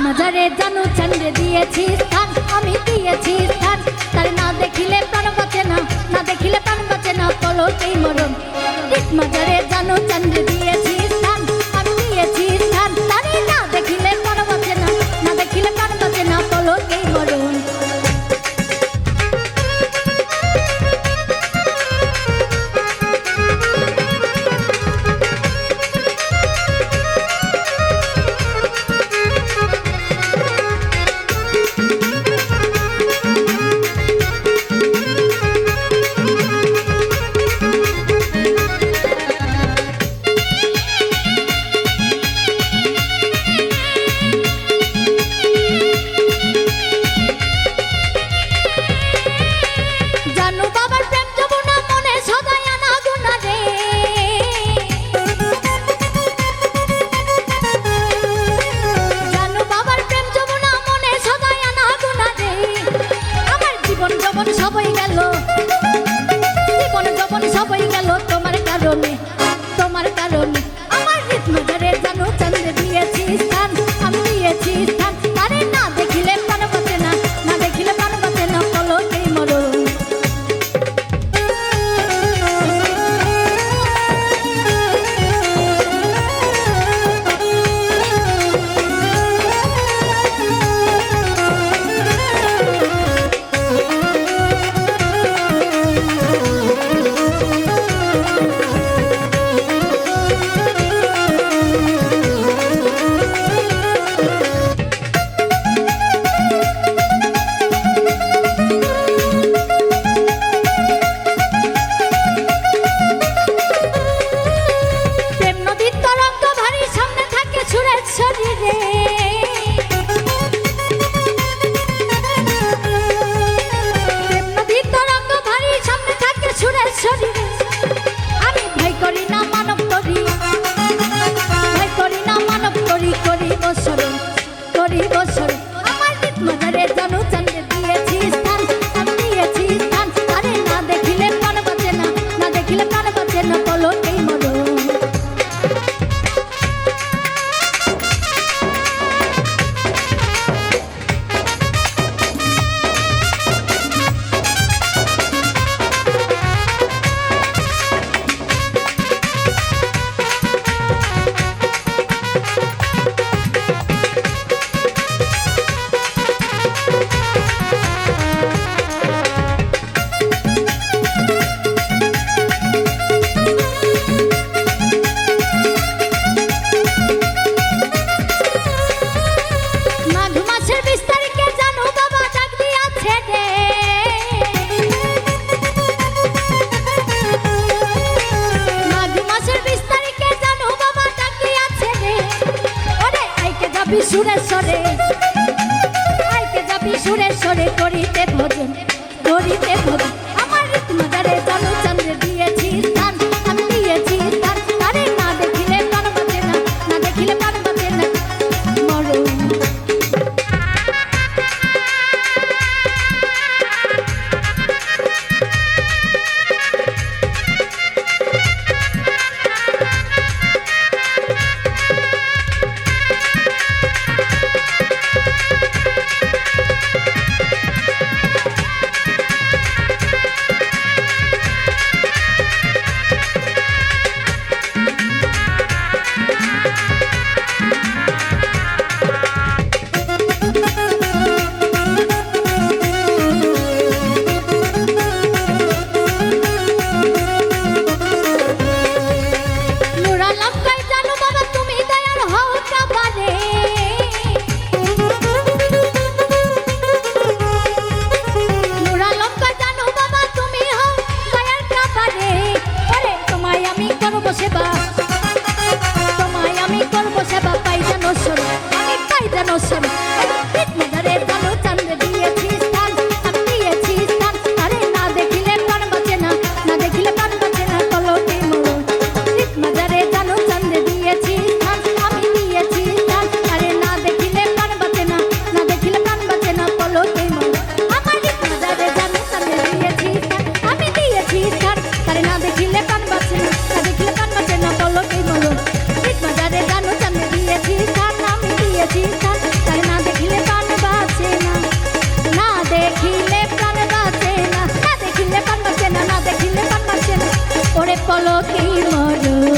মাজারে জানু চান্দে দিয়েছি স্থান, আমি দিয়েছি স্থান। তারে না দেখিলে প্রাণ বাঁচে না, না দেখিলে প্রাণ বাঁচে না, পলকেই মরণ। মাজারে জানু চান্দে দিয়েছি স্থান, আমি দিয়েছি স্থান। তারে না দেখিলে প্রাণ বাঁচে না, না দেখিলে প্রাণ বাঁচে না, পলকেই মরণ। সবাই গেল, জীবন যখন সবাই গেল তোমার কারণে, তোমার কারণে। আমার হৃদমাজারে জানু চান্দে দিয়েছি স্থান, আমি দিয়েছি স্থান। তারে না দেখিলে প্রাণ বাঁচে না, না দেখিলে প্রাণ বাঁচে না, পলকেই মরণ। আমি ভাই করি না মানব করি, ভাই করি না মানব করি, করি বছর, করি বছর। আমার হৃদমাজারে জানু চান্দে দিয়েছি স্থান, আমি দিয়েছি স্থান। আরে না দেখিলে প্রাণ বাঁচে না, না দেখিলে প্রাণ বাঁচে না, পলকেই মরণ। সুরেশ্বরে আইকে যাবি সুরেশ্বরে, করিতে ভজন, করিতে ভজন। আমার হৃদমাজারে জানু চান্দে দিয়েছি স্থান, আমি দিয়েছি স্থান। তারে না দেখিলে প্রাণ বাঁচে না, না দেখিলে প্রাণ বাঁচে না, মরণ। সেবা তোমায় আমি করব সেবা, পাই যেন সর, আমি পাই যেন সর। হৃদমাজারে জানু চান্দে দিয়েছি স্থান, আমি দিয়েছি স্থান। আরে না দেখিলে প্রাণ বাঁচে না, না দেখিলে প্রাণ বাঁচে না, পলকেই মরণ। হৃদমাজারে জানু চান্দে দিয়েছি স্থান, আমি দিয়েছি স্থান। আরে না দেখিলে প্রাণ বাঁচে না, না দেখিলে প্রাণ বাঁচে না, পলকেই মরণ। আমার হৃদমাজারে জানু চান্দে দিয়েছি স্থান, আমি দিয়েছি স্থান। আরে না দেখিলে প্রাণ বাঁচে না, না দেখিলে প্রাণ বাঁচে না, পলকেই মরণ। হৃদমাজারে জানু চান্দে দিয়েছি স্থান, আমি দিয়েছি স্থান। তারে না মরণ